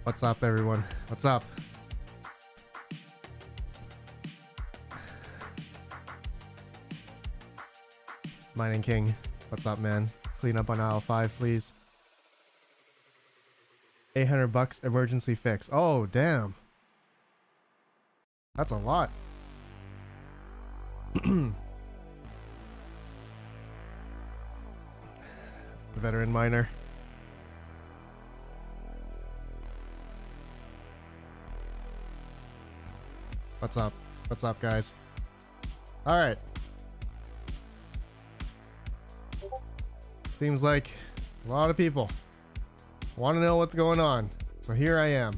What's up, everyone? What's up? Mining King, what's up, man? Clean up on aisle 5, please. 800 bucks emergency fix. Oh, damn. That's a lot. Veteran miner. What's up? What's up, guys? All right. Seems like a lot of people want to know what's going on. So here I am.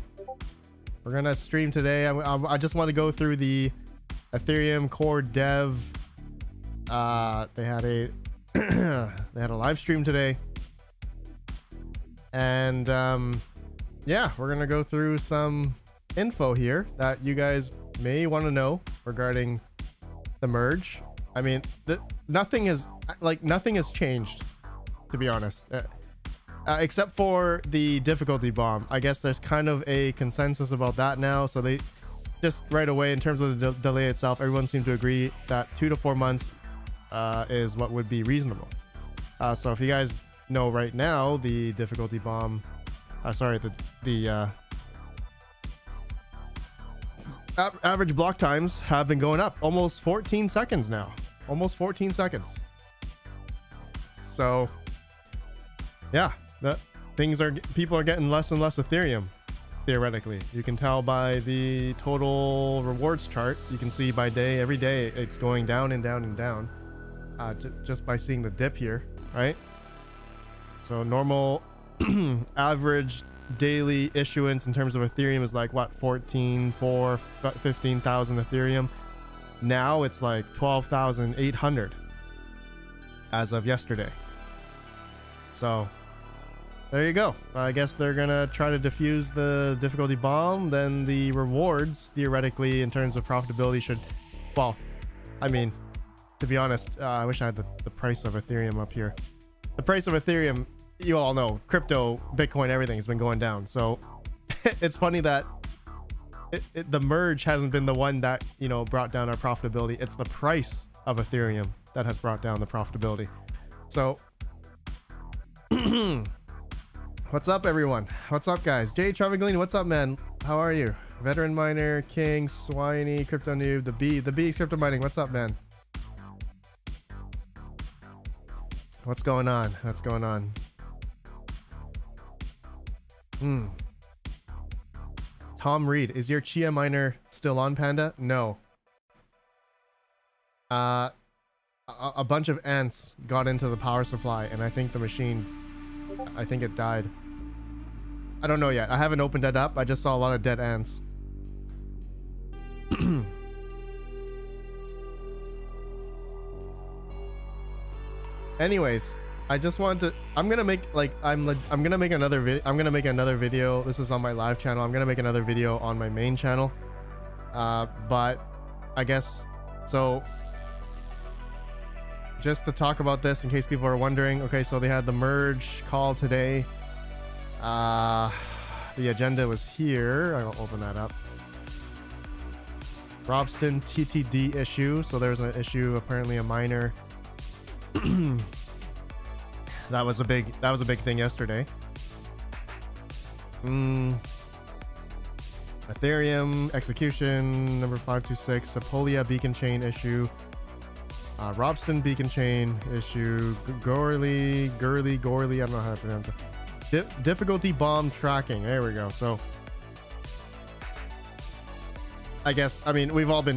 We're going to stream today. I just want to go through the Ethereum core dev. They had a they had a live stream today. And yeah, we're going to go through some info here that you guys may want to know regarding the merge. I mean, nothing has changed, to be honest, except for the difficulty bomb. I guess there's kind of a consensus about that now, so they just right away, in terms of the delay itself, everyone seemed to agree that 2 to 4 months is what would be reasonable. So if you guys know right now, the difficulty bomb, the average block times have been going up almost 14 seconds now. Almost 14 seconds. So yeah, people are getting less and less Ethereum, theoretically. You can tell by the total rewards chart. You can see by day, every day it's going down and down and down, just by seeing the dip here, right? So normal average daily issuance in terms of Ethereum is like what, 15,000 Ethereum. Now it's like 12,800 as of yesterday. So there you go. I guess they're gonna try to defuse the difficulty bomb. Then the rewards, theoretically, in terms of profitability, should, well, I mean, to be honest, I wish I had the price of Ethereum up here. The price of Ethereum, you all know, crypto, Bitcoin, everything has been going down. So it's funny that the merge hasn't been the one that, you know, brought down our profitability. It's the price of Ethereum that has brought down the profitability. So what's up, everyone? What's up, guys? Jay Travaglini, what's up, man? How are you? Veteran miner, King, Swiney, crypto noob, the B is crypto mining. What's up, man? What's going on? What's going on? Tom Reed, is your Chia miner still on, Panda? No. A bunch of ants got into the power supply, and I think the machine, I think it died. I don't know yet. I haven't opened it up. I just saw a lot of dead ants. Anyways, I just want to, I'm gonna make another video. This is on my live channel. I'm gonna make another video on my main channel. But I guess, so just to talk about this in case people are wondering. Okay, so they had the merge call today. The agenda was here. I'll open that up. Robston TTD issue. So there was an issue, apparently a miner. That was a big thing yesterday. Ethereum execution number 526, Apolia beacon chain issue, Robson beacon chain issue, Gorley, I don't know how to pronounce it. Difficulty bomb tracking. There we go. So I guess, I mean,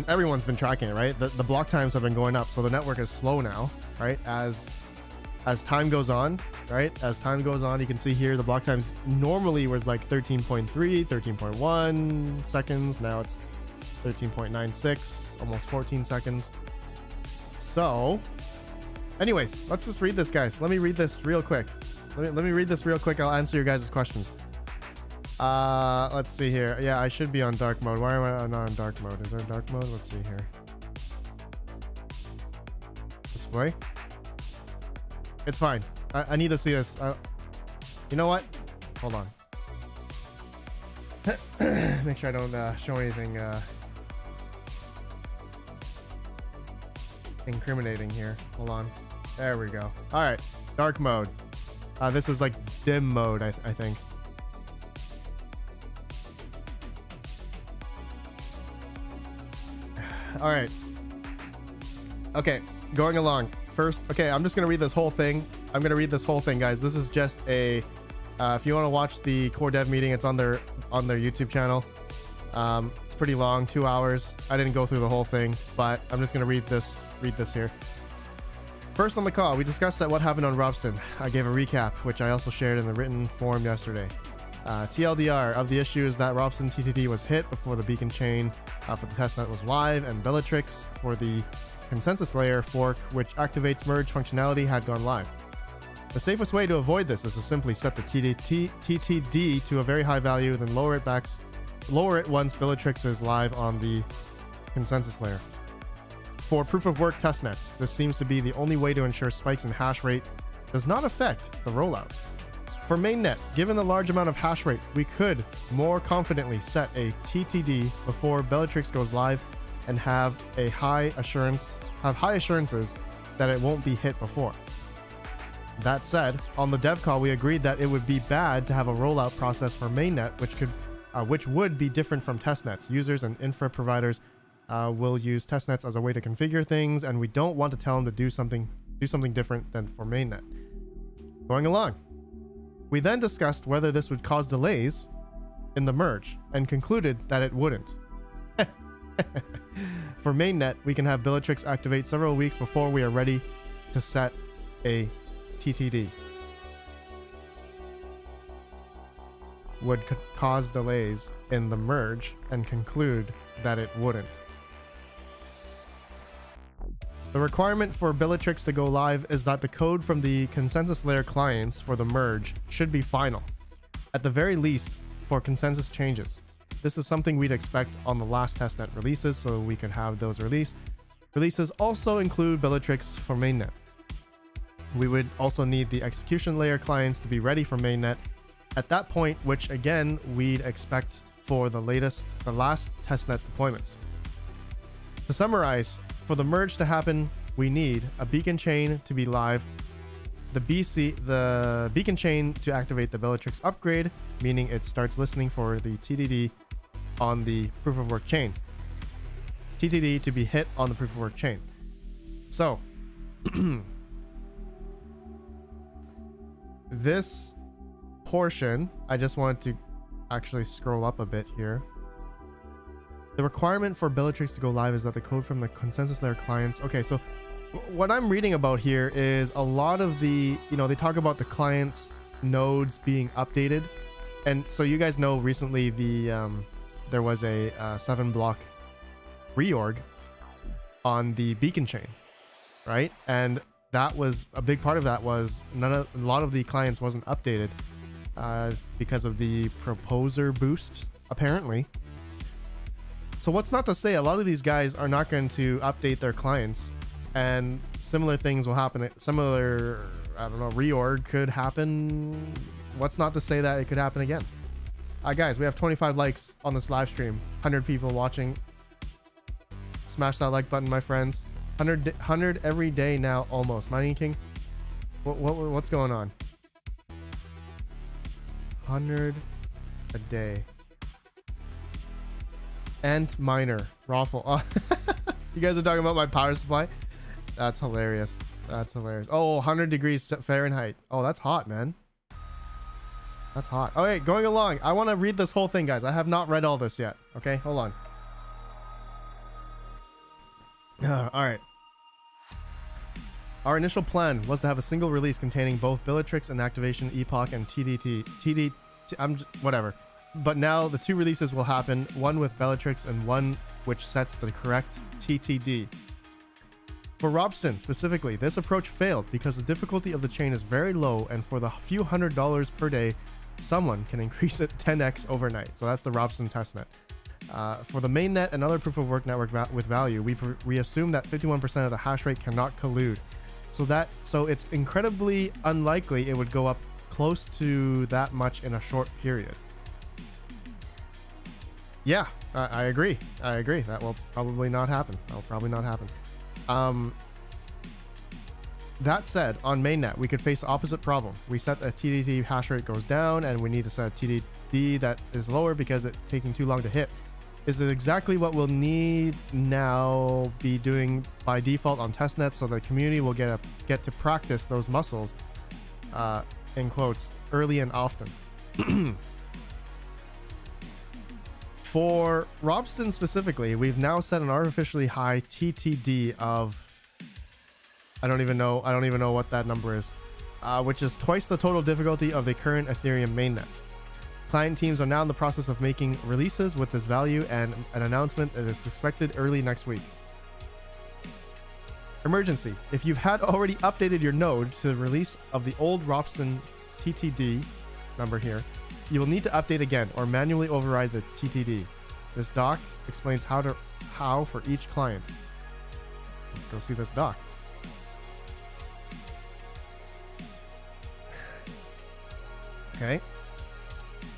everyone's been tracking it, right? The block times have been going up, so the network is slow now, right? As time goes on, right? As time goes on, you can see here the block times normally was like 13.3, 13.1 seconds. Now it's 13.96, almost 14 seconds. So anyways, let's just read this, guys. Let me read this real quick. Let me read this real quick. I'll answer your guys' questions. Let's see here. Yeah, I should be on dark mode. Why am I not on dark mode? Is there dark mode? Let's see here. Display. It's fine. I need to see this. You know what? Hold on. Make sure I don't show anything incriminating here. Hold on. There we go. All right, dark mode. This is like dim mode, I think. All right. Okay, going along. First, okay, I'm just gonna read this whole thing. I'm gonna read this whole thing, guys. This is just a. If you want to watch the core dev meeting, it's on their YouTube channel. It's pretty long, 2 hours. I didn't go through the whole thing, but I'm just gonna read this here. First on the call, we discussed that what happened on Robson. I gave a recap, which I also shared in the written form yesterday. TLDR of the issue is that Robson TTD was hit before the beacon chain for the testnet was live, and Bellatrix for the consensus layer fork, which activates merge functionality, had gone live. The safest way to avoid this is to simply set the TTD to a very high value, then lower it once Bellatrix is live on the consensus layer. For proof of work testnets, this seems to be the only way to ensure spikes in hash rate does not affect the rollout. For mainnet, given the large amount of hash rate, we could more confidently set a TTD before Bellatrix goes live and have high assurances that it won't be hit before. That said, on the dev call, we agreed that it would be bad to have a rollout process for mainnet, which would be different from testnets. Users and infra providers will use testnets as a way to configure things, and we don't want to tell them to do something different than for mainnet. Going along, we then discussed whether this would cause delays in the merge, and concluded that it wouldn't. For mainnet, we can have Bellatrix activate several weeks before we are ready to set a TTD. Would cause delays in the merge, and conclude that it wouldn't. The requirement for Bellatrix to go live is that the code from the consensus layer clients for the merge should be final, at the very least for consensus changes. This is something we'd expect on the last testnet releases, so we could have those released. Releases also include Bellatrix for mainnet. We would also need the execution layer clients to be ready for mainnet at that point, which again we'd expect for the last testnet deployments. To summarize, for the merge to happen, we need a beacon chain to be live, the beacon chain to activate the Bellatrix upgrade, meaning it starts listening for the TTD on the proof of work chain. TTD to be hit on the proof of work chain. So, this portion, I just want to actually scroll up a bit here. The requirement for Bellatrix to go live is that the code from the consensus layer clients. Okay, so what I'm reading about here is a lot of the, they talk about the clients nodes being updated. And so you guys know recently there was a 7-block reorg on the beacon chain, right? And that was a big part of that was a lot of the clients wasn't updated because of the proposer boost, apparently. So what's not to say a lot of these guys are not going to update their clients, and similar things will happen. Similar, I don't know, reorg could happen. What's not to say that it could happen again? Guys, we have 25 likes on this live stream, 100 people watching. Smash that like button, my friends. 100 every day now, almost. Mining King, what's going on? 100 a day. And miner raffle. Oh, you guys are talking about my power supply. That's hilarious. That's hilarious. Oh, 100 degrees Fahrenheit. Oh, that's hot, man. That's hot. All right, going along. I want to read this whole thing, guys. I have not read all this yet. Okay, hold on. All right. Our initial plan was to have a single release containing both Bellatrix and activation epoch and TDT. Whatever. But now the two releases will happen, one with Bellatrix and one which sets the correct TTD. For Robson specifically, this approach failed because the difficulty of the chain is very low, and for the few $100 per day, someone can increase it 10x overnight. So that's the Robson testnet. For the mainnet and other proof of work network with value, we assume that 51% of the hash rate cannot collude. So it's incredibly unlikely it would go up close to that much in a short period. Yeah, I agree. I agree. That will probably not happen. That will probably not happen. That said, on mainnet, we could face the opposite problem. We set a TDD hash rate goes down, and we need to set a TDD that is lower because it's taking too long to hit. Is it exactly what we'll need now be doing by default on testnet so the community will get to practice those muscles, in quotes, early and often? For Robson specifically, we've now set an artificially high TTD of, I don't even know what that number is, which is twice the total difficulty of the current Ethereum mainnet. Client teams are now in the process of making releases with this value, and an announcement that is expected early next week. Emergency. If you've had already updated your node to the release of the old Robson TTD number here, you will need to update again or manually override the TTD. This doc explains how for each client. Let's go see this doc. Okay.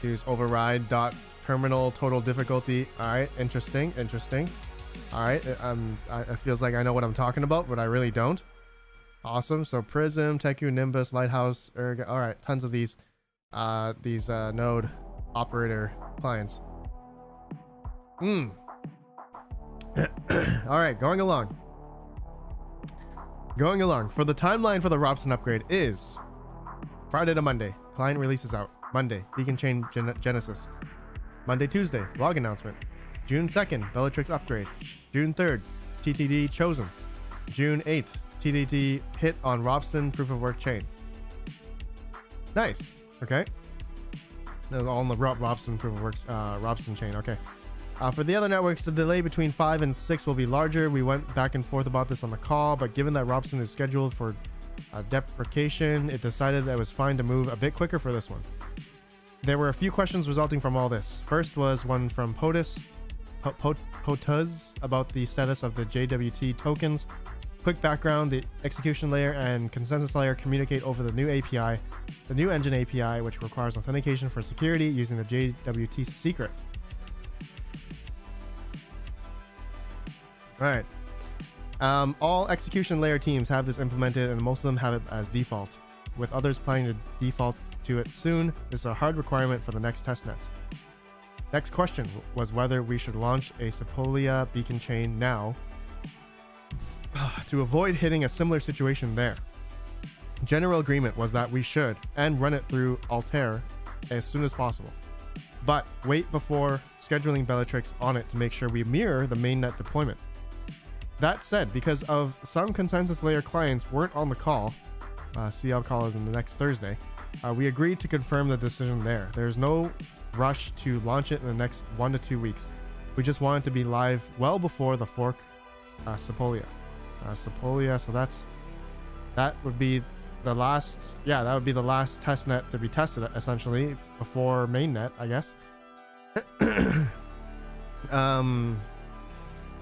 Use override dot terminal total difficulty. All right, interesting. All right, it feels like I know what I'm talking about, but I really don't. Awesome. So Prism, Teku, Nimbus, Lighthouse, Erga. All right, tons of these node operator clients. All right, going along. For the timeline for the Robson upgrade is Friday to Monday. Client releases out. Monday, Beacon Chain Genesis. Monday, Tuesday, blog announcement. June 2nd, Bellatrix upgrade. June 3rd, TTD chosen. June 8th, TTD hit on Robson proof of work chain. Nice. Okay. That was all on the Robson proof of work, Robson chain. Okay. For the other networks, the delay between 5 and 6 will be larger. We went back and forth about this on the call, but given that Robson is scheduled for deprecation, it decided that it was fine to move a bit quicker for this one. There were a few questions resulting from all this. First was one from POTUS about the status of the JWT tokens. Quick background, the execution layer and consensus layer communicate over the new API, the new engine API, which requires authentication for security using the JWT secret. All right. All execution layer teams have this implemented, and most of them have it as default, with others planning to default to it soon. This is a hard requirement for the next testnets. Next question was whether we should launch a Sepolia beacon chain now to avoid hitting a similar situation there. General agreement was that we should, and run it through Altair as soon as possible, but wait before scheduling Bellatrix on it to make sure we mirror the mainnet deployment. That said, because of some consensus layer clients weren't on the call, CL call is in the next Thursday, we agreed to confirm the decision there. There's no rush to launch it in the next 1 to 2 weeks. We just want it to be live well before the fork Sepolia. So that would be the last, that would be the last testnet to be tested essentially before mainnet, I guess.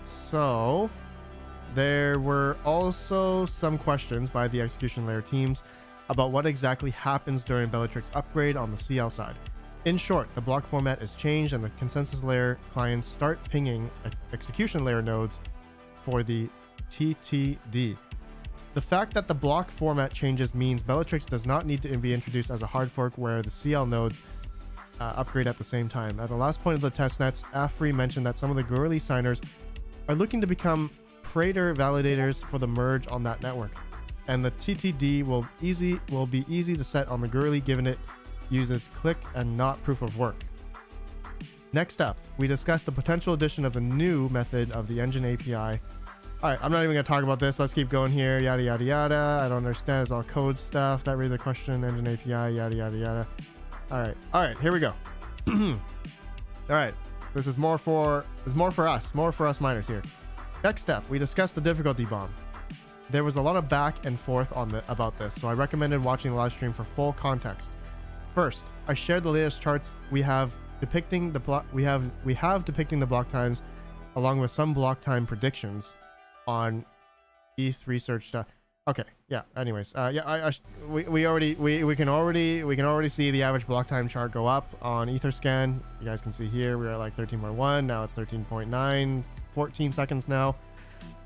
So there were also some questions by the execution layer teams about what exactly happens during Bellatrix upgrade on the CL side. In short, the block format is changed and the consensus layer clients start pinging execution layer nodes for the TTD. The fact that the block format changes means Bellatrix does not need to be introduced as a hard fork where the CL nodes upgrade at the same time. At the last point of the testnets, Afri mentioned that some of the Gurley signers are looking to become Praetor validators for the merge on that network, and the TTD will be easy to set on the Gurley given it uses click and not proof of work. Next up, we discussed the potential addition of the new method of the engine API. All right, I'm not even gonna talk about this. Let's keep going here. Yada yada yada. I don't understand. It's all code stuff. That raises a question. Engine API. Yada yada yada. All right. Here we go. All right. This is more for us miners here. Next step, we discussed the difficulty bomb. There was a lot of back and forth about this, so I recommended watching the live stream for full context. First, I shared the latest charts we have depicting the block times, along with some block time predictions on ETH research. Okay, yeah. Anyways, yeah, we can already see the average block time chart go up on Etherscan. You guys can see here we're at like 13.1. Now it's 13.9, 14 seconds now.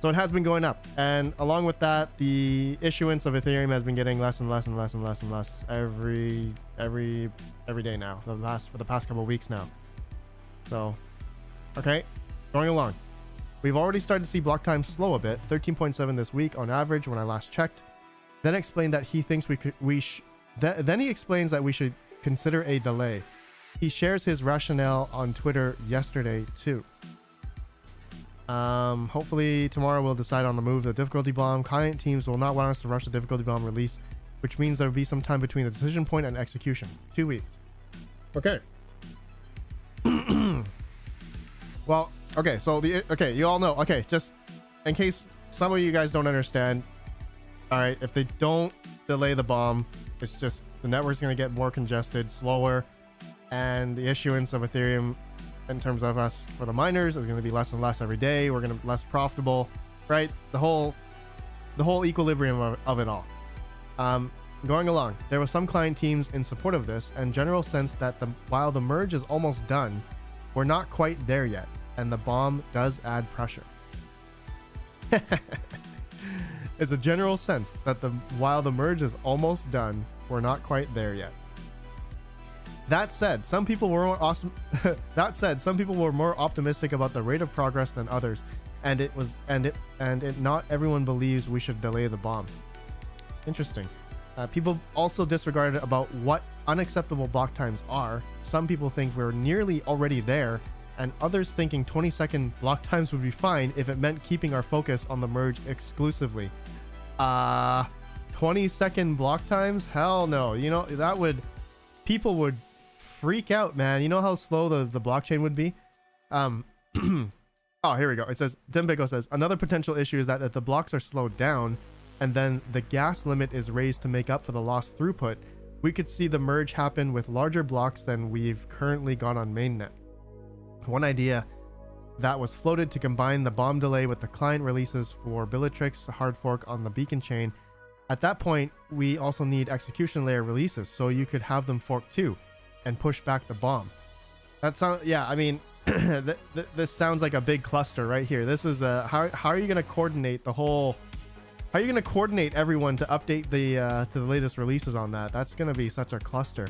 So it has been going up, and along with that, the issuance of Ethereum has been getting less and less and less and less and less every day now. For the past couple of weeks now. So, okay, going along. We've already started to see block time slow a bit, 13.7 this week on average when I last checked. Then explained that he thinks then he explains that we should consider a delay. He shares his rationale on Twitter yesterday too. Hopefully tomorrow we'll decide on the move of the difficulty bomb. Client teams will not want us to rush the difficulty bomb release, which means there will be some time between the decision point and execution. 2 weeks. Okay. Well, okay, so you all know. Okay, just in case some of you guys don't understand. All right, if they don't delay the bomb, it's just the network's going to get more congested, slower, and the issuance of Ethereum in terms of us for the miners is going to be less and less every day. We're going to be less profitable, right? The whole equilibrium of it all. Going along, there were some client teams in support of this and general sense that while the merge is almost done, we're not quite there yet, and the bomb does add pressure. It's a general sense that while the merge is almost done, we're not quite there yet. That said, some people were more awesome. That said, some people were more optimistic about the rate of progress than others, and not everyone believes we should delay the bomb. Interesting. People also disregarded about what unacceptable block times are. Some people think we're nearly already there, and others thinking 20-second block times would be fine if it meant keeping our focus on the merge exclusively. 20-second block times? Hell no. You know, people would freak out, man. You know how slow the blockchain would be? Oh, here we go. It says, Dimbigo says, another potential issue is that if the blocks are slowed down and then the gas limit is raised to make up for the lost throughput, we could see the merge happen with larger blocks than we've currently got on mainnet. One idea that was floated to combine the bomb delay with the client releases for Bellatrix, the hard fork on the beacon chain. At that point, we also need execution layer releases, so you could have them fork too and push back the bomb. That sounds, yeah, I mean, this sounds like a big cluster right here. This is how are you going to coordinate the whole, how are you going to coordinate everyone to update to the latest releases on that? That's going to be such a cluster.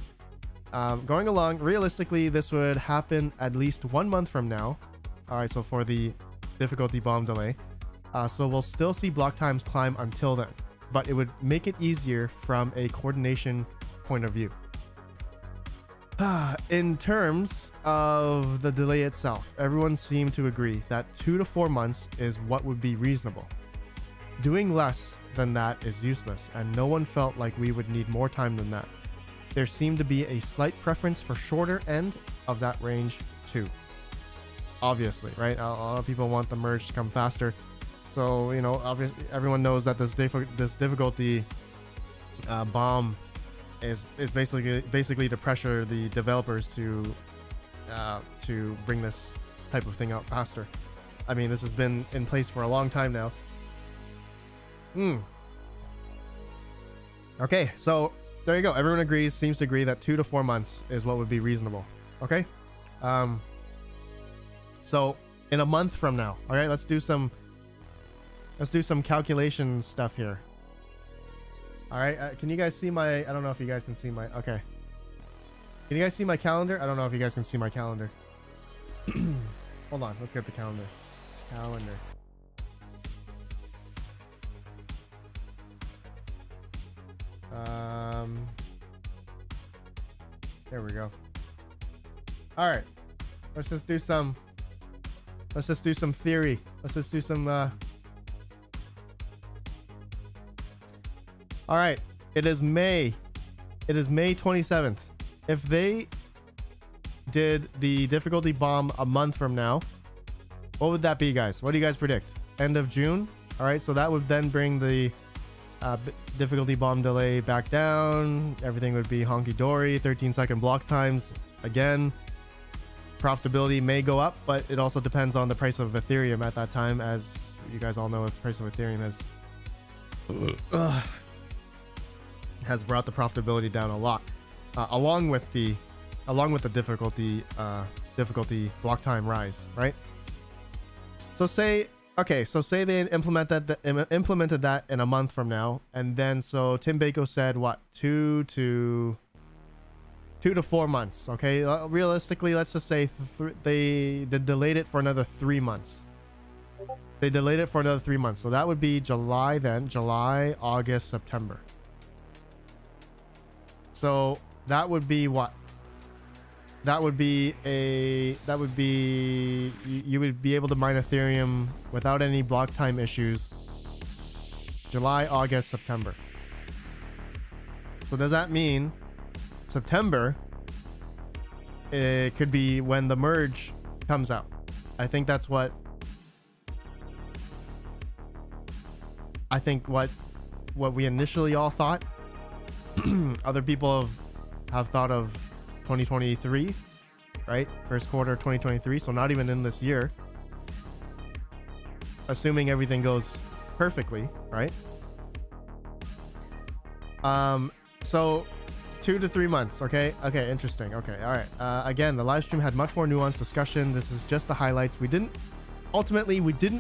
Going along, realistically, this would happen at least 1 month from now. All right, so for the difficulty bomb delay. So we'll still see block times climb until then, but it would make it easier from a coordination point of view. In terms of the delay itself, everyone seemed to agree that 2 to 4 months is what would be reasonable. Doing less than that is useless, and no one felt like we would need more time than that. There seemed to be a slight preference for shorter end of that range too. Obviously, right? A lot of people want the merge to come faster. So, you know, obviously everyone knows that this difficulty bomb is basically to pressure the developers to bring this type of thing out faster. I mean, this has been in place for a long time now. Okay, so there you go. Everyone seems to agree that 2 to 4 months is what would be reasonable. Okay. So in a month from now, all right, let's do some calculation stuff here. All right. Can you guys see my, I don't know if you guys can see my, okay. Can you guys see my calendar? I don't know if you guys can see my calendar. Hold on. Let's get the calendar. There we go. All right, let's just do some theory. Let's just do some all right, it is May 27th. If they did the difficulty bomb a month from now, what would that be, guys? What do you guys predict? End of June? All right, so that would then bring the difficulty bomb delay back down. Everything would be honky-dory. 13-second block times. Again, profitability may go up, but it also depends on the price of Ethereum at that time. As you guys all know, the price of Ethereum has has brought the profitability down a lot, along with the difficulty block time rise, right? So say they implemented that in a month from now, and then so Tim Bako said what 2 to 4 months. Okay, realistically, let's just say they delayed it for another 3 months. They delayed it for another 3 months, so that would be July, then July, August, September. So that would be what? That would be you would be able to mine Ethereum without any block time issues July, August, September. So does that mean September it could be when the merge comes out? I think that's what we initially all thought. Other people have thought of 2023, right? First quarter 2023, so not even in this year. Assuming everything goes perfectly, right? So 2 to 3 months. Okay, interesting. Okay, all right. Again, the live stream had much more nuanced discussion. This is just the highlights. We didn't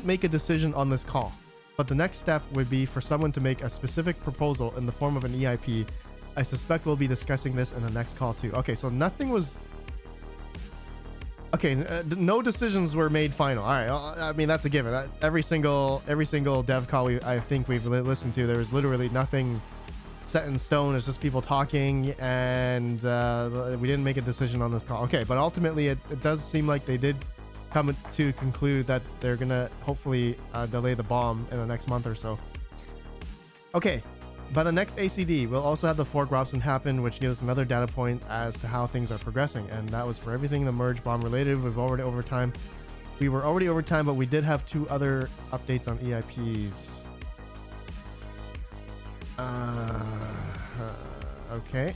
make a decision on this call, but the next step would be for someone to make a specific proposal in the form of an EIP. I suspect we'll be discussing this in the next call too. Okay, so nothing was... Okay, no decisions were made final. All right, I mean, that's a given. Every single dev call I think we've listened to, there was literally nothing set in stone. It's just people talking, and we didn't make a decision on this call. Okay, but ultimately it does seem like they did come to conclude that they're gonna hopefully delay the bomb in the next month or so. Okay, by the next ACD, we'll also have the fork Robson happen, which gives us another data point as to how things are progressing. And that was for everything the merge bomb related. We were already over time, but we did have 2 other updates on EIPs. Okay,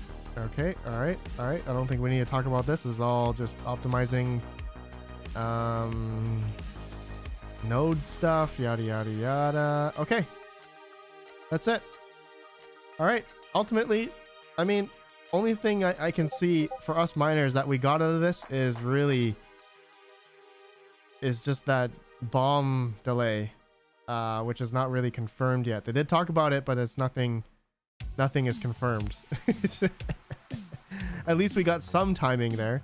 all right. I don't think we need to talk about this. This is all just optimizing node stuff, yada yada yada. Okay, that's it. All right, ultimately, I mean, only thing I can see for us miners that we got out of this is just that bomb delay, which is not really confirmed yet. They did talk about it, but it's nothing is confirmed. At least we got some timing there.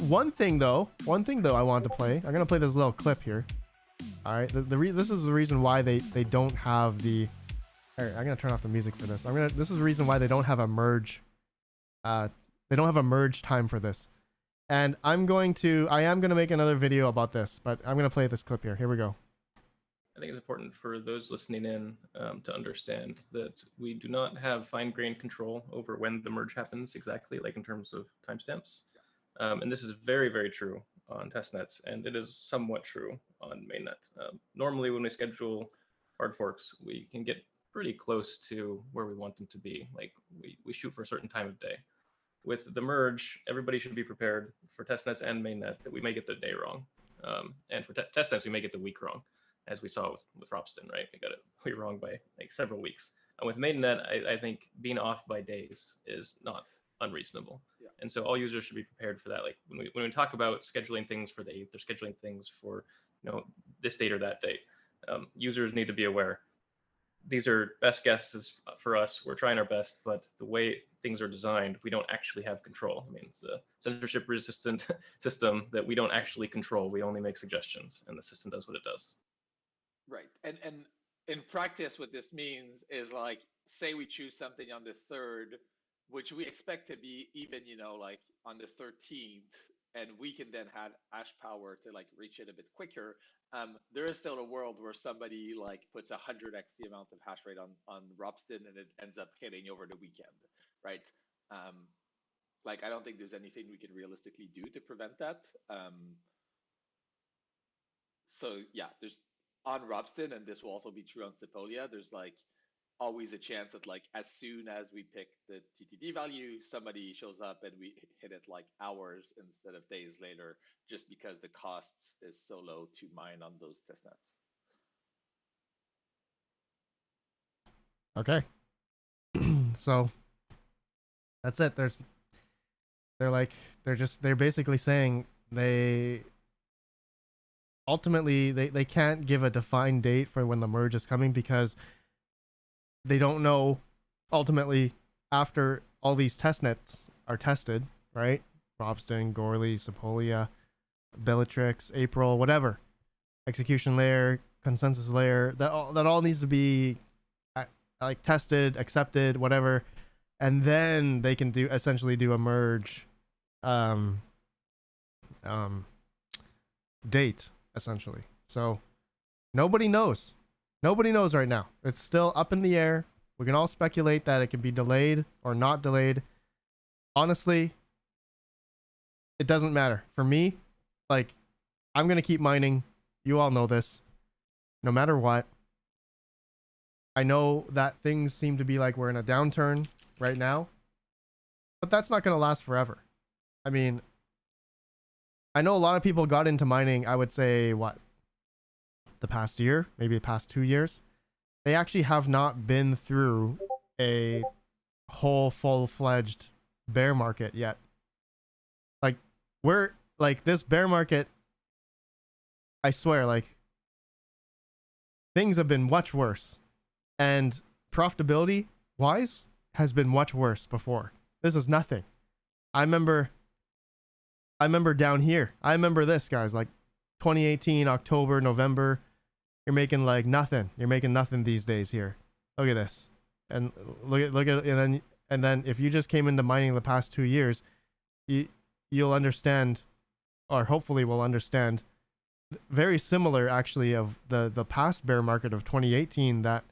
One thing though I wanted to play. I'm gonna play this little clip here. All right, this is the reason why they don't have the... All right, I'm gonna turn off the music for this. This is the reason why they don't have a merge. They don't have a merge time for this. And I am gonna make another video about this, but I'm gonna play this clip here. Here we go. I think it's important for those listening in to understand that we do not have fine-grained control over when the merge happens exactly, like in terms of timestamps. And this is very, very true on testnets, and it is somewhat true on mainnet. Normally, when we schedule hard forks, we can get pretty close to where we want them to be. Like we shoot for a certain time of day. With the merge, everybody should be prepared for testnets and mainnet that we may get the day wrong. And for testnets, we may get the week wrong, as we saw with Ropsten, right? We got it way wrong by like several weeks. And with mainnet, I think being off by days is not unreasonable. Yeah. And so all users should be prepared for that. Like when we talk about scheduling things for the 8th, or scheduling things for this date or that date, users need to be aware. These are best guesses for us. We're trying our best, but the way things are designed, we don't actually have control. I mean, it's a censorship-resistant system that we don't actually control. We only make suggestions, and the system does what it does. Right, and in practice, what this means is, like, say we choose something on the 3rd, which we expect to be even, like on the 13th, and we can then have hash power to like reach it a bit quicker. There is still a world where somebody like puts 100x the amount of hash rate on Ropsten, and it ends up hitting over the weekend, right? Like, I don't think there's anything we can realistically do to prevent that. So yeah, there's on Ropsten, and this will also be true on Sepolia, there's like always a chance that like as soon as we pick the TTD value, somebody shows up and we hit it like hours instead of days later, just because the costs is so low to mine on those testnets. Okay. So that's it. They're basically saying they ultimately they can't give a defined date for when the merge is coming because they don't know ultimately after all these test nets are tested, right? Robston, Gorley, Sepolia, Bellatrix, April, whatever. Execution layer, consensus layer, that all needs to be like tested, accepted, whatever, and then they can essentially do a merge date essentially. So nobody knows right now. It's still up in the air. We can all speculate that it can be delayed or not delayed. Honestly, it doesn't matter for me. Like, I'm gonna keep mining. You all know this, no matter what. I know that things seem to be like we're in a downturn right now, but that's not going to last forever. I mean, I know a lot of people got into mining, I would say, the past year, maybe the past 2 years. They actually have not been through a whole full-fledged bear market yet. Like, we're, like, this bear market, I swear, like, things have been much worse. And profitability wise has been much worse before. This is nothing. I remember down here. I remember this, guys, like 2018, October, November. You're making like nothing. You're making nothing these days here. Look at this. And look at and then if you just came into mining the past 2 years, you'll understand, or hopefully will understand, very similar actually of the past bear market of 2018, that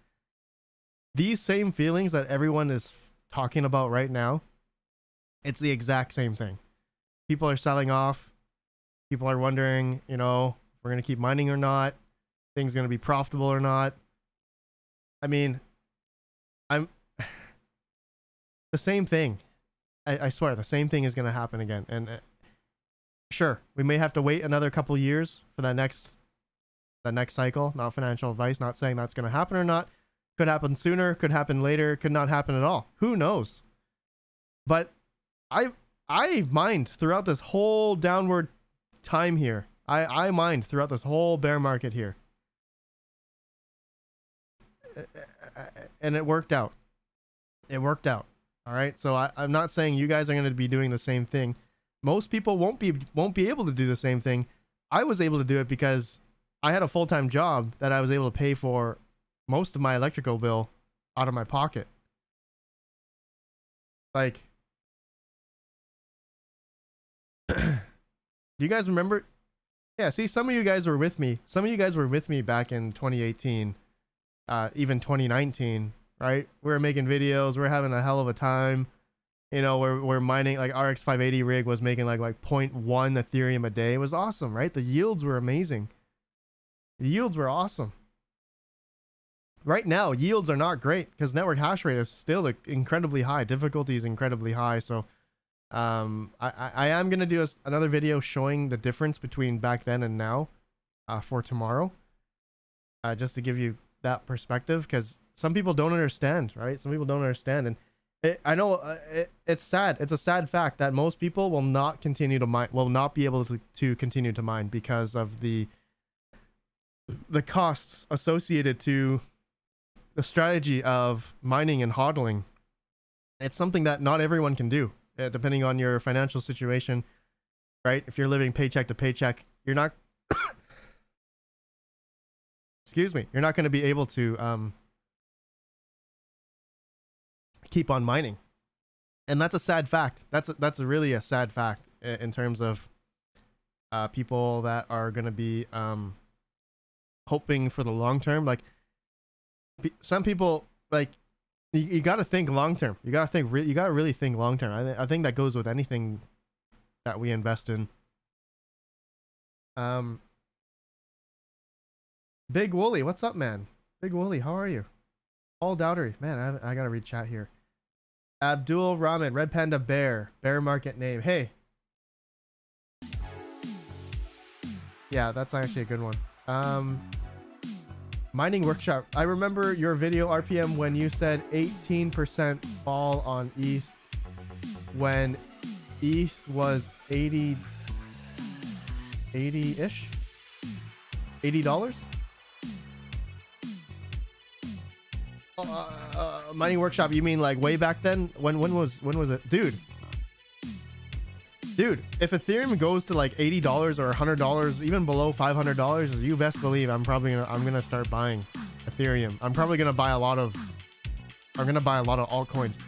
these same feelings that everyone is talking about right now, it's the exact same thing. People are selling off. People are wondering, if we're going to keep mining or not. Things going to be profitable or not. I mean, the same thing. I swear, the same thing is going to happen again. And sure, we may have to wait another couple years for the next cycle. Not financial advice, not saying that's going to happen or not. Could happen sooner, could happen later, could not happen at all. Who knows? But I mined throughout this whole downward time here. I mined throughout this whole bear market here. And it worked out. It worked out. All right. So I'm not saying you guys are going to be doing the same thing. Most people won't be able to do the same thing. I was able to do it because I had a full-time job that I was able to pay for most of my electrical bill out of my pocket. Like, do you guys remember? Yeah, see, some of you guys were with me. Some of you guys were with me back in 2018, even 2019, right? We were making videos. We were having a hell of a time. We're mining, like RX 580 rig was making like 0.1 Ethereum a day. It was awesome, right? The yields were amazing. The yields were awesome. Right now, yields are not great because network hash rate is still incredibly high. Difficulty is incredibly high. So I am going to do another video showing the difference between back then and now for tomorrow. Just to give you that perspective, because some people don't understand, right? Some people don't understand. And I know it's sad. It's a sad fact that most people will not continue to mine, will not be able to continue to mine because of the costs associated to the strategy of mining and hodling. It's something that not everyone can do, depending on your financial situation, right? If you're living paycheck to paycheck, you're not, excuse me, you're not going to be able to keep on mining. And that's a sad fact. That's really a sad fact in terms of people that are going to be hoping for the long term. Like, some people, like, you got to think long term. You got to really think long term. I think that goes with anything that we invest in. Big Wooly, what's up, man? Big Wooly, how are you? All Doubtery, man. I gotta read chat here. Abdul Rahman, Red Panda Bear market name. Hey, yeah, that's actually a good one. Mining Workshop. I remember your video RPM when you said 18% fall on ETH when ETH was 80-ish? $80? Mining Workshop, you mean like way back then? When was it? Dude, if Ethereum goes to like $80 or $100, even below $500, you best believe I'm gonna start buying Ethereum. I'm gonna buy a lot of altcoins.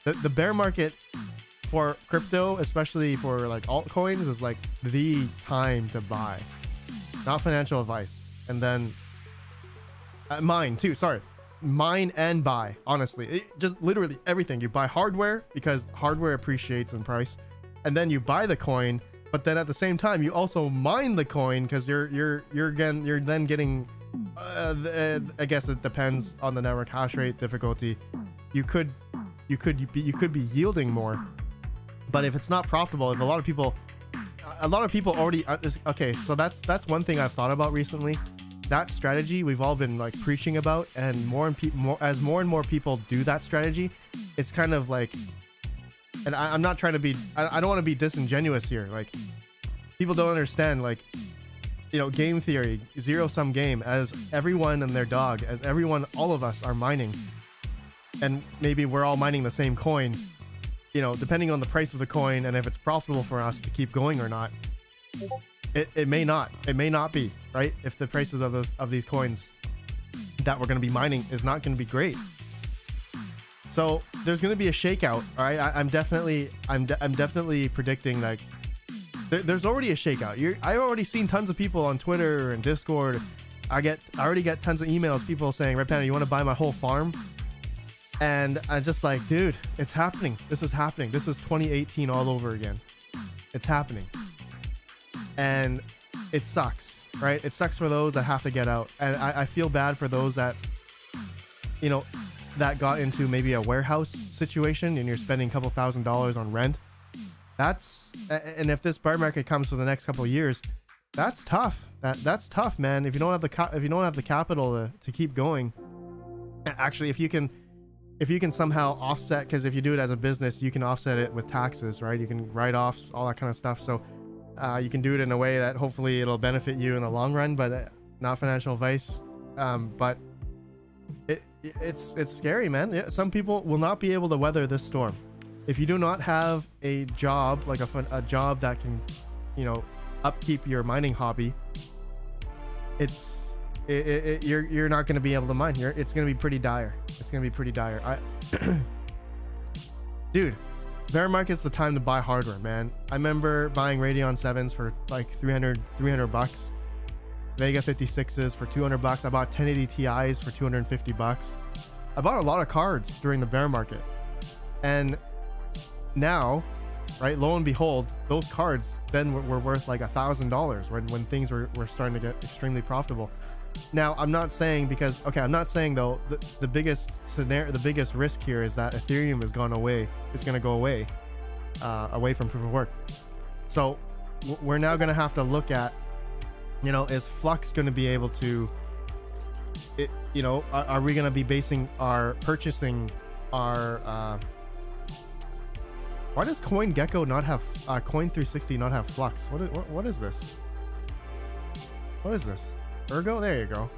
The bear market for crypto, especially for like altcoins, is like the time to buy. Not financial advice. And then mine too. Sorry, mine and buy. Honestly, just literally everything. You buy hardware because hardware appreciates in price, and then you buy the coin. But then at the same time, you also mine the coin because you're then getting. I guess it depends on the network hash rate difficulty. You could be yielding more, but if it's not profitable, if a lot of people already okay, so that's one thing I've thought about recently. That strategy we've all been like preaching about, and as more and more people do that strategy, it's kind of like, and I'm not trying to be, I don't want to be disingenuous here. Like, people don't understand, like, you know, game theory, zero-sum game, as everyone and their dog, as everyone, all of us are mining, and maybe we're all mining the same coin, you know, depending on the price of the coin and if it's profitable for us to keep going or not. It may not be, right? If the prices of these coins that we're going to be mining is not going to be great. So there's going to be a shakeout. All right. I'm definitely predicting, like, there's already a shakeout. I already seen tons of people on Twitter and Discord. I already get tons of emails, people saying, Red Panda, you want to buy my whole farm? And I'm just like, dude, it's happening. This is happening. This is 2018 all over again. It's happening. And it sucks, right? It sucks for those that have to get out. And I feel bad for those that, you know, that got into maybe a warehouse situation and you're spending a couple $1,000s on rent. And if this bear market comes for the next couple of years, that's tough. That's tough, man. If you don't have the capital to keep going, actually, if you can somehow offset, because if you do it as a business, you can offset it with taxes, right? You can write-offs, all that kind of stuff. So you can do it in a way that hopefully it'll benefit you in the long run, but not financial advice. But it's scary, man. Yeah, some people will not be able to weather this storm. If you do not have a job, like a job that can, you know, upkeep your mining hobby, you're not going to be able to mine. It's going to be pretty dire. It's going to be pretty dire. Dude, bear market's the time to buy hardware, man. I remember buying Radeon 7s for like 300 bucks. Vega 56s for 200 bucks. I bought 1080 Ti's for 250 bucks. I bought a lot of cards during the bear market. And now, right, lo and behold, those cards then were worth like $1,000 when things were starting to get extremely profitable. Now, I'm not saying though, the biggest scenario, the biggest risk here is that Ethereum is going to go away from proof of work. So we're now going to have to look at, you know, is Flux going to be able to, you know, are we going to be basing our purchasing our, why does CoinGecko not have, Coin360 not have Flux? What is this? What is this? Ergo? There you go.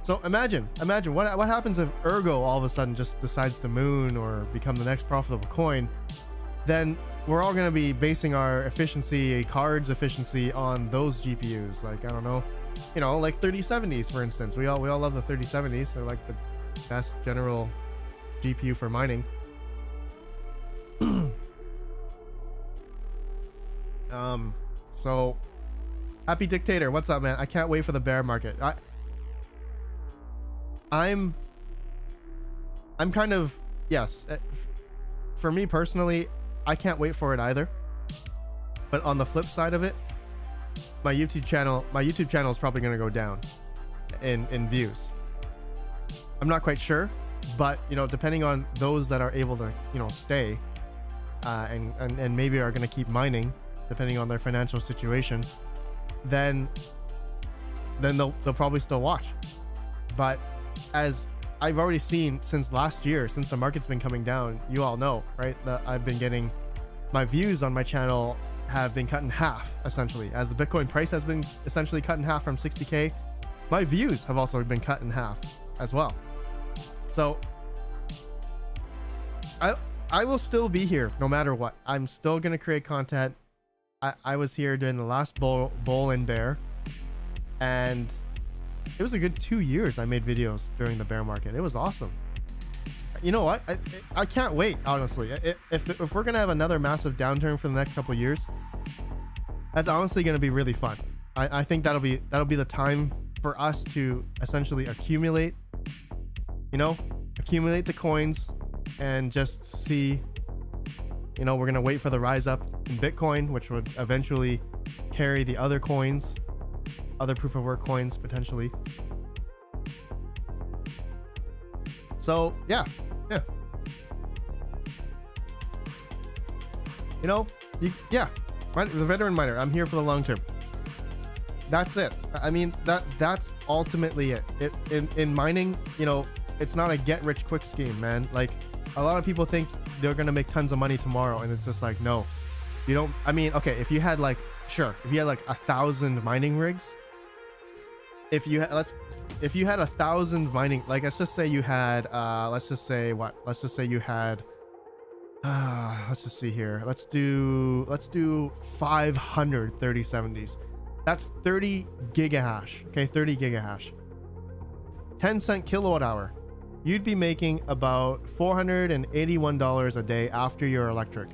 So imagine what happens if Ergo all of a sudden just decides to moon or become the next profitable coin. Then we're all going to be basing our efficiency, cards efficiency, on those GPUs. Like, I don't know, you know, like 3070s, for instance. We all love the 3070s. They're like the best general GPU for mining. So Happy Dictator, what's up, man? I can't wait for the bear market. I'm kind of, yes, for me personally, I can't wait for it either. But on the flip side of it, my YouTube channel is probably going to go down in views. I'm not quite sure, but you know, depending on those that are able to, you know, stay and maybe are going to keep mining, depending on their financial situation, then they'll probably still watch. But as I've already seen since last year, since the market's been coming down, you all know, right? That I've been getting, my views on my channel have been cut in half, essentially. As the Bitcoin price has been essentially cut in half from 60K, my views have also been cut in half as well. So I will still be here no matter what. I'm still going to create content. I was here during the last bull and bear, and it was a good 2 years I made videos during the bear market. It was awesome. You know what? I can't wait, honestly. If we're going to have another massive downturn for the next couple of years, that's honestly going to be really fun. I think that'll be the time for us to essentially accumulate the coins and just see, we're going to wait for the rise up in Bitcoin, which would eventually carry the other coins, other proof of work coins potentially. So yeah. The veteran miner, I'm here for the long term. That's it. I mean, that's ultimately it. In mining, it's not a get rich quick scheme, man. Like, a lot of people think they're gonna make tons of money tomorrow, and it's just like, no, you don't. I mean, okay, if you had like 1,000 mining rigs, if you had 1,000 mining, like, let's just say you had let's just see here, let's do 500 3070s. That's 30 gigahash. Okay, 30 gigahash, 10-cent kilowatt hour. You'd be making about $481 a day after your electric.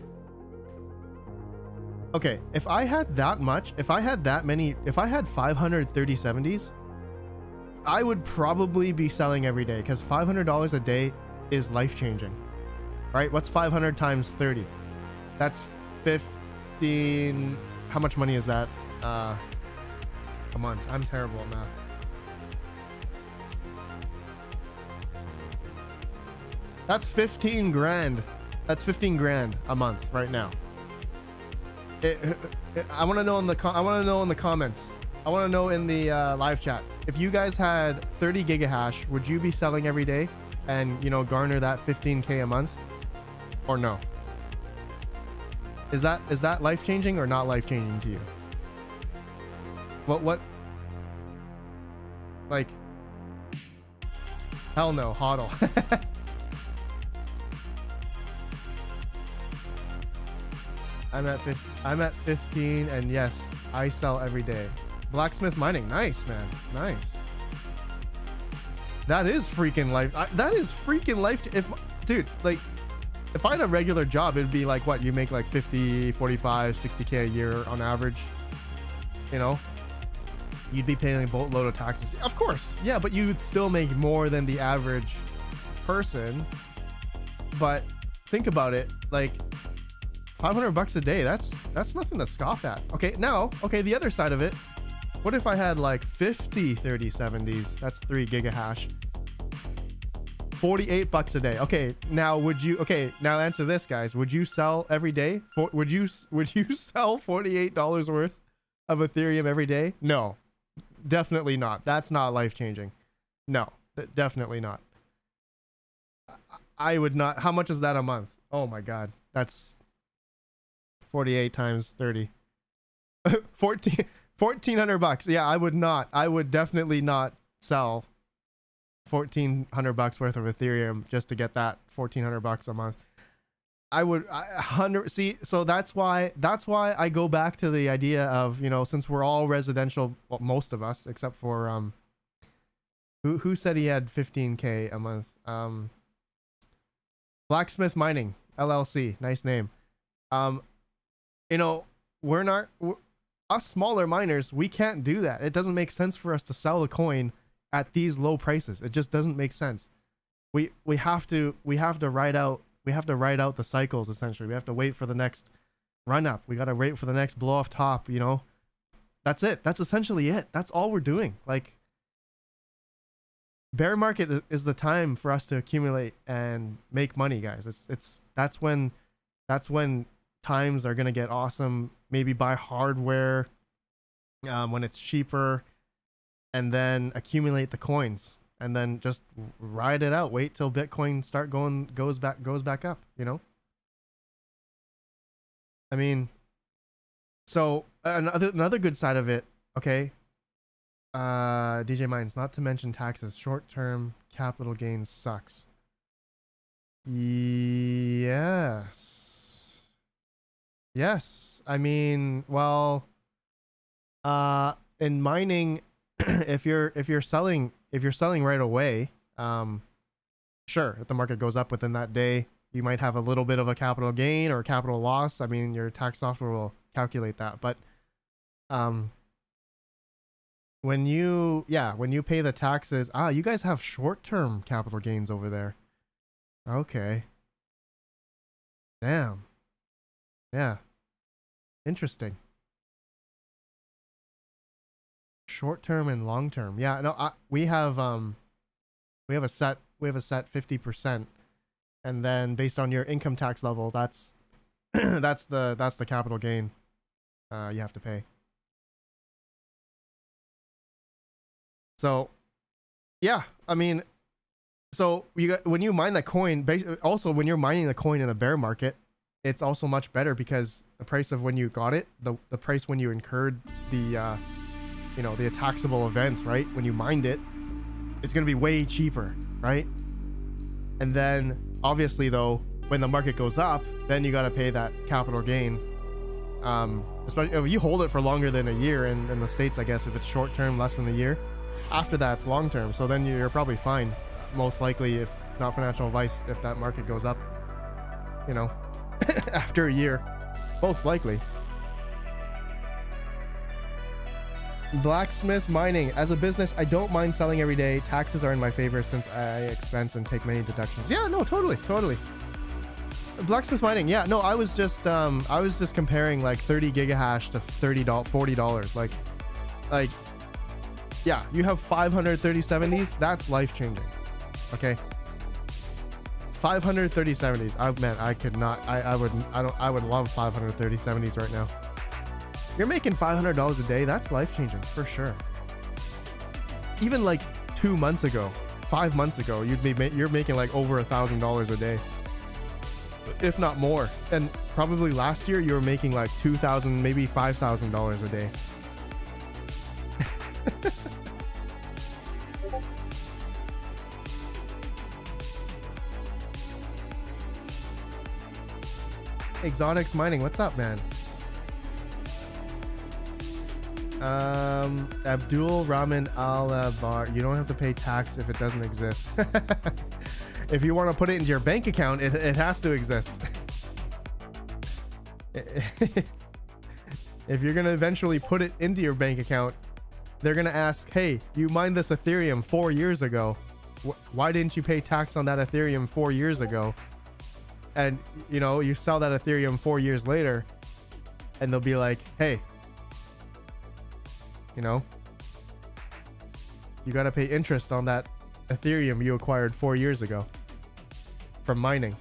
Okay, if I had that much, if I had 500 3070s, I would probably be selling every day, because $500 a day is life-changing, right? What's 500 times 30? That's 15. How much money is that a month? I'm terrible at math. That's 15 grand. That's 15 grand a month right now. I want to know in the comments. I want to know in the live chat. If you guys had 30 gigahash, would you be selling every day and garner that 15K a month, or no? Is that life changing or not life changing to you? What? Like, hell no, hodl. I'm at 15, and yes, I sell every day. Blacksmith mining, nice, man, nice. That is freaking life. That is freaking life. If I had a regular job, it'd be like, what, you make like 50, 45, 60K a year on average. You'd be paying a boatload of taxes, of course. Yeah, but you'd still make more than the average person. But think about it, like, $500 a day, that's nothing to scoff at. Okay, the other side of it, what if I had like 50 3070s? That's 3 gigahash. $48 a day. Okay, now now answer this, guys. Would you sell every day? Would you sell $48 worth of Ethereum every day? No, definitely not. That's not life changing. No, definitely not. I would not. How much is that a month? Oh my god, that's 48 times 30. 1,400 bucks. Yeah, I would definitely not sell $1,400 worth of Ethereum just to get that $1,400 a month. I would 100. See, so that's why I go back to the idea of, since we're all residential, well, most of us, except for who said he had 15K a month? Blacksmith Mining LLC, nice name. Us smaller miners, we can't do that. It doesn't make sense for us to sell the coin at these low prices. It just doesn't make sense. We have to ride out the cycles, essentially. We have to wait for the next run up. We got to wait for the next blow off top, That's it. That's essentially it. That's all we're doing. Like, bear market is the time for us to accumulate and make money, guys. That's when times are going to get awesome. Maybe buy hardware when it's cheaper, and then accumulate the coins and then just ride it out. Wait till Bitcoin goes back up, you know? I mean, so another good side of it, okay? DJ Mines, not to mention taxes, short-term capital gains sucks. Yes. Yes. I mean, well, in mining, if you're selling right away, sure, if the market goes up within that day, you might have a little bit of a capital gain or capital loss. I mean, your tax software will calculate that. But when you pay the taxes, you guys have short-term capital gains over there. Okay. Damn. Yeah. Interesting. Short-term and long-term. Yeah, no, we have a set 50%, and then based on your income tax level, that's that's the capital gain you have to pay. So, yeah, I mean, so when you mine the coin, also when you're mining the coin in the bear market, it's also much better because the price of when you got it, the price when you incurred the the taxable event, right? When you mined it, it's going to be way cheaper, right? And then obviously though, when the market goes up, then you got to pay that capital gain. Especially if you hold it for longer than a year in the States, I guess if it's short term, less than a year, after that it's long term. So then you're probably fine, most likely, if not financial advice, if that market goes up, after a year, most likely. Blacksmith mining. As a business, I don't mind selling every day. Taxes are in my favor since I expense and take many deductions. Yeah, no, totally. Blacksmith mining. Yeah, no, I was just comparing like 30 gigahash to $40. Like, yeah, you have 53070s. That's life changing. Okay. 53070s. I could not. I would love 53070s right now. You're making $500 a day. That's life changing for sure. Even like 2 months ago, 5 months ago, you're making like over $1,000 a day, if not more. And probably last year you were making like $2,000, maybe $5,000 a day. Exotics mining. What's up, man? Abdul Rahman Al-Bar, you don't have to pay tax if it doesn't exist. If you want to put it into your bank account, it has to exist. If you're going to eventually put it into your bank account, they're going to ask, hey, you mined this Ethereum 4 years ago. Why didn't you pay tax on that Ethereum 4 years ago? And, you sell that Ethereum 4 years later, and they'll be like, hey, you got to pay interest on that Ethereum you acquired 4 years ago from mining.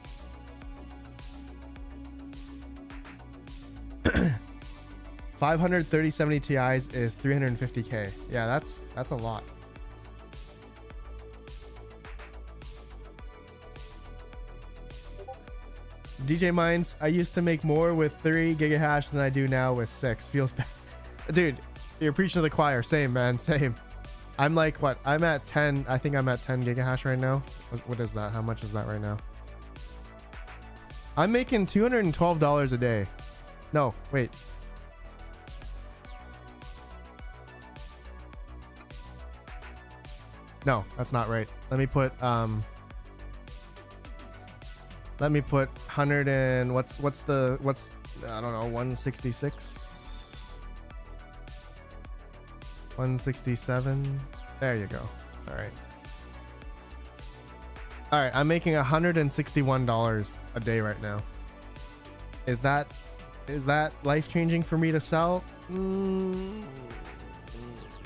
$530.70 Ti's is $350K. Yeah, that's a lot. DJ Mines, I used to make more with 3 gigahash than I do now with 6. Feels bad. Dude, you're preaching to the choir. Same, man. Same. I'm like, what? I'm at 10. I think I'm at 10 gigahash right now. What is that? How much is that right now? I'm making $212 a day. No, wait. No, that's not right. Let me put 100 and what's I don't know, 166, 167. There you go. All right, I'm making $161 a day right now. Is that life-changing for me to sell?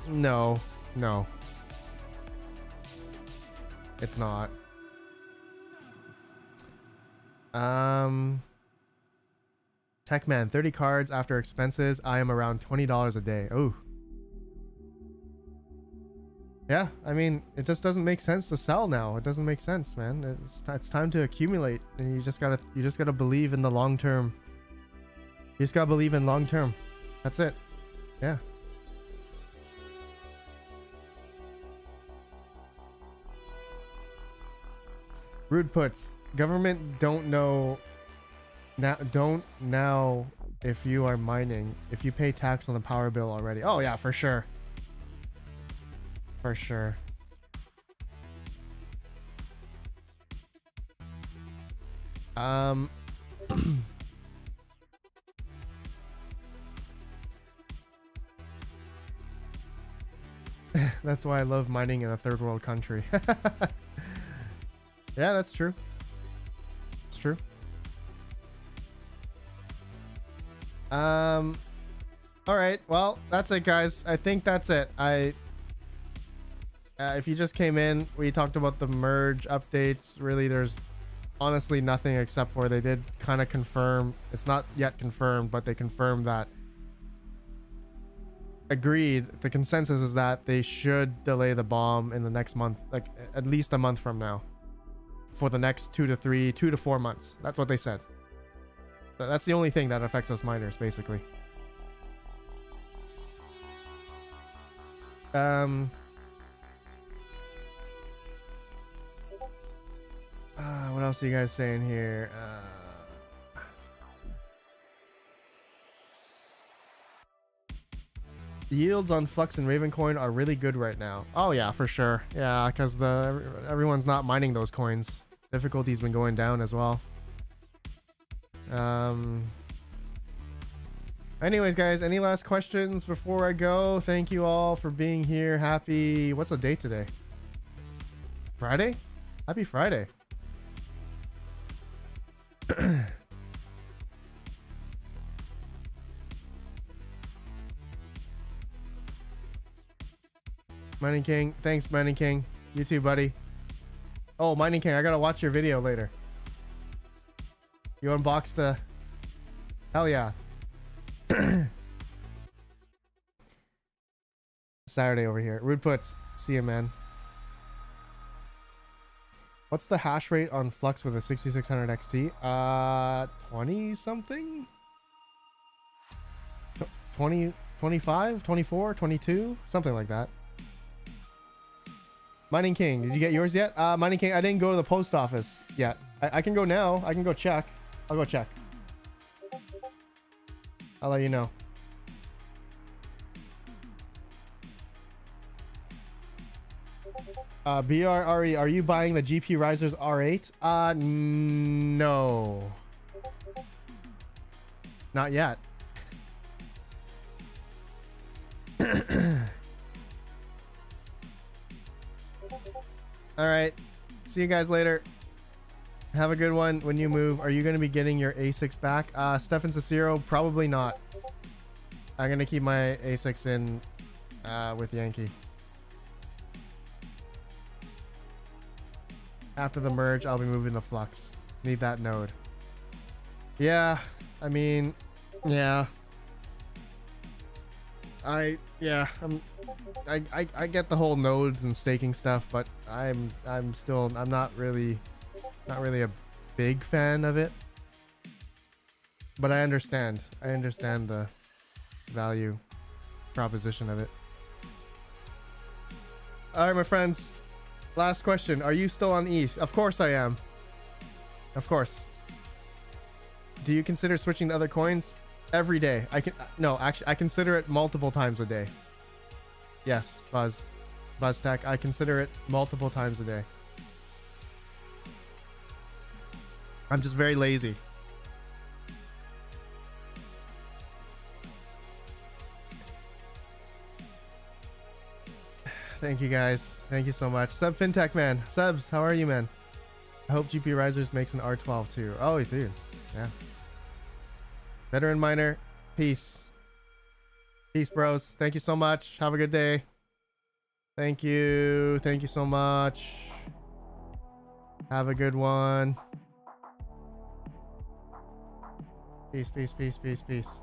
No, it's not. Techman, 30 cards after expenses. I am around $20 a day. Oh. Yeah, I mean, it just doesn't make sense to sell now. It doesn't make sense, man. It's time to accumulate, and you just gotta believe in the long term. You just gotta believe in long term. That's it. Yeah. Rude puts. Government don't know now if you are mining, if you pay tax on the power bill already. Oh yeah, for sure. For sure. That's why I love mining in a third world country. Yeah, that's true. It's true. All right. Well, that's it, guys. I think that's it. If you just came in, we talked about the merge updates. Really, there's honestly nothing except for they did kind of confirm. It's not yet confirmed, but they confirmed that. Agreed. The consensus is that they should delay the bomb in the next month, like at least a month from now, for the next 2 to 4 months. That's what they said. That's the only thing that affects us miners, basically. What else are you guys saying here? Yields on Flux and Ravencoin are really good right now. Oh yeah, for sure. Yeah, because everyone's not mining those coins. Difficulty's been going down as well. Anyways, guys, any last questions before I go? Thank you all for being here. Happy... What's the date today? Friday? Happy Friday. Mining King. Thanks, Mining King. You too, buddy. Oh, Mining King, I gotta watch your video later. You unboxed the... Hell yeah. Saturday over here. Rude puts. See you, man. What's the hash rate on Flux with a 6600 XT? 20 something? 20, 25, 24, 22? Something like that. Mining King, did you get yours yet? Mining King, I didn't go to the post office yet. I can go now. I can go check. I'll go check. I'll let you know. BRRE, are you buying the GP Risers R8? No. Not yet. All right. See you guys later. Have a good one when you move. Are you going to be getting your A6 back? Stefan Cicero, probably not. I'm going to keep my A6 in with Yankee. After the merge, I'll be moving the Flux. Need that node. Yeah, I mean, yeah. I get the whole nodes and staking stuff, but I'm not really a big fan of it. But I understand the value proposition of it. All right, my friends. Last question. Are you still on ETH? Of course I am. Of course. Do you consider switching to other coins? Every day. No, actually, I consider it multiple times a day. Yes, BuzzTech. I consider it multiple times a day. I'm just very lazy. Thank you, guys. Thank you so much. Sub FinTech man. Subs, how are you, man? I hope GP Risers makes an R12 too. Oh, dude. Yeah. Veteran miner. Peace. Peace, bros. Thank you so much. Have a good day. Thank you. Thank you so much. Have a good one. Peace, peace, peace, peace, peace.